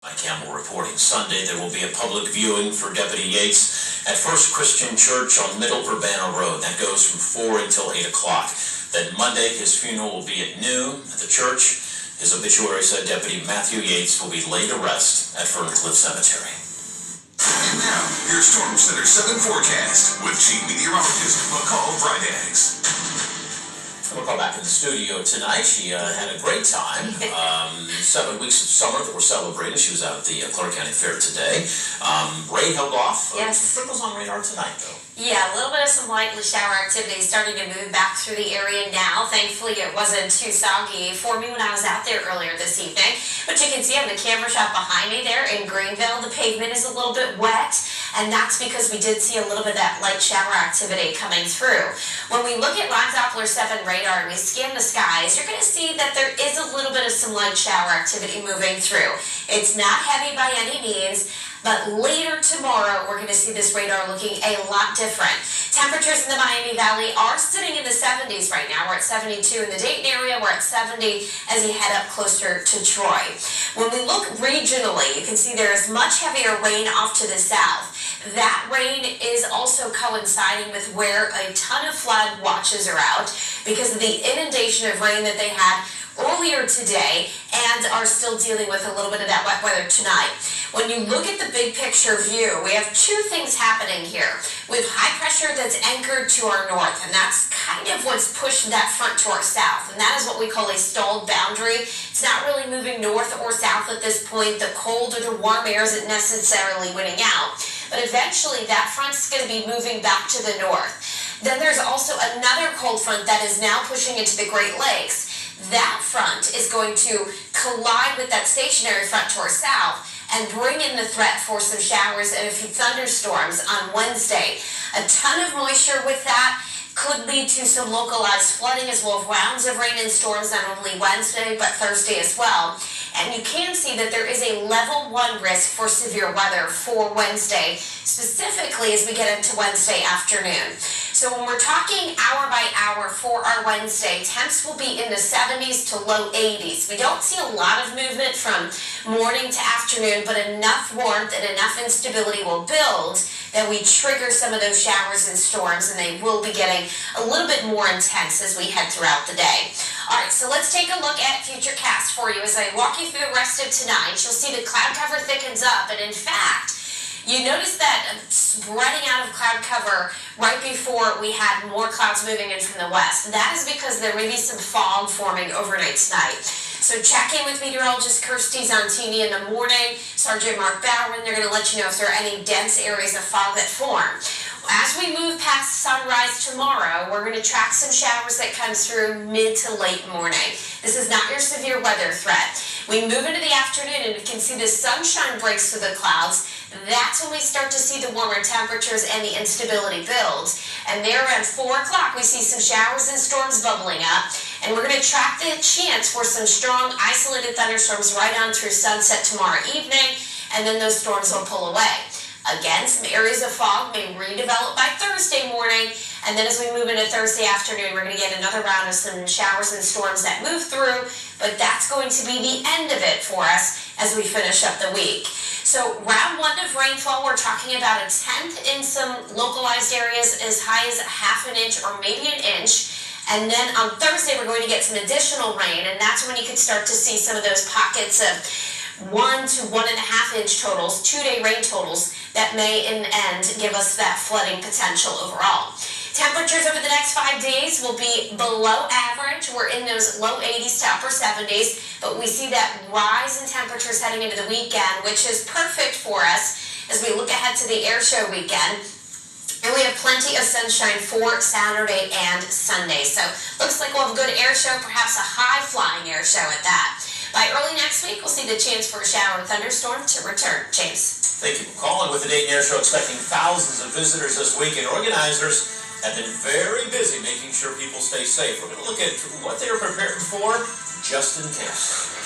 Mike Campbell reporting. Sunday there will be a public viewing for Deputy Yates at First Christian Church on Middle Urbana Road. That goes from 4 until 8 o'clock. Then Monday his funeral will be at noon at the church. His obituary said Deputy Matthew Yates will be laid to rest at Ferncliff Cemetery. And now, your Storm Center 7 forecast with Chief Meteorologist McCall Vrydaghs. McCall back in the studio tonight. She had a great time. 7 weeks of summer that we're celebrating. She was out at the Clark County Fair today. Rain held off. Yes. Trickles on radar tonight, though. Yeah, a little bit of some light shower activity starting to move back through the area now. Thankfully, it wasn't too soggy for me when I was out there earlier this evening. But you can see on the camera shot behind me there in Greenville, the pavement is a little bit wet. And that's because we did see a little bit of that light shower activity coming through. When we look at Ron Doppler 7 radar and we scan the skies, you're going to see that there is a little bit of some light shower activity moving through. It's not heavy by any means. But later tomorrow, we're going to see this radar looking a lot different. Temperatures in the Miami Valley are sitting in the 70s right now. We're at 72 in the Dayton area. We're at 70 as you head up closer to Troy. When we look regionally, you can see there is much heavier rain off to the south. That rain is also coinciding with where a ton of flood watches are out because of the inundation of rain that they had earlier today and are still dealing with a little bit of that wet weather tonight. When you look at the big picture view, we have two things happening here. We have high pressure that's anchored to our north, and that's kind of what's pushed that front to our south, and that is what we call a stalled boundary. It's not really moving north or south at this point. The cold or the warm air isn't necessarily winning out, but eventually that front's going to be moving back to the north. Then there's also another cold front that is now pushing into the Great Lakes. That front is going to collide with that stationary front to our south and bring in the threat for some showers and a few thunderstorms on Wednesday. A ton of moisture with that could lead to some localized flooding as well as rounds of rain and storms not only Wednesday but Thursday as well. And you can see that there is a level 1 risk for severe weather for Wednesday, specifically as we get into Wednesday afternoon. So when we're talking hour by hour for our Wednesday, temps will be in the 70s to low 80s. We don't see a lot of movement from morning to afternoon, but enough warmth and enough instability will build that we trigger some of those showers and storms, and they will be getting a little bit more intense as we head throughout the day. All right, so let's take a look at Futurecast for you. As I walk you through the rest of tonight, you'll see the cloud cover thickens up, and in fact, you notice that spreading out of cloud cover right before we had more clouds moving in from the west. That is because there may be some fog forming overnight tonight. So check in with meteorologist Kirsty Zontini in the morning, Sergeant Mark Bowerman. They're going to let you know if there are any dense areas of fog that form. As we move past sunrise tomorrow, we're going to track some showers that come through mid to late morning. This is not your severe weather threat. We move into the afternoon and we can see the sunshine breaks through the clouds. That's when we start to see the warmer temperatures and the instability build. And there around 4 o'clock, we see some showers and storms bubbling up. And we're going to track the chance for some strong isolated thunderstorms right on through sunset tomorrow evening. And then those storms will pull away. Again, some areas of fog may redevelop by Thursday morning, and then as we move into Thursday afternoon, we're going to get another round of some showers and storms that move through, but that's going to be the end of it for us as we finish up the week. So round 1 of rainfall, we're talking about 1/10 in some localized areas, as high as 1/2 inch or maybe 1 inch. And then on Thursday, we're going to get some additional rain, and that's when you could start to see some of those pockets of 1 to 1.5 inch totals, 2-day rain totals that may in the end give us that flooding potential overall. Temperatures over the next 5 days will be below average. We're in those low 80s to upper 70s, but we see that rise in temperatures heading into the weekend, which is perfect for us as we look ahead to the air show weekend. And we have plenty of sunshine for Saturday and Sunday. So looks like we'll have a good air show, perhaps a high-flying air show at that. By early next week, we'll see the chance for a shower and thunderstorm to return. James. Thank you for calling. With the Dayton Air Show, expecting thousands of visitors this week, and organizers have been very busy making sure people stay safe. We're going to look at what they're prepared for just in case.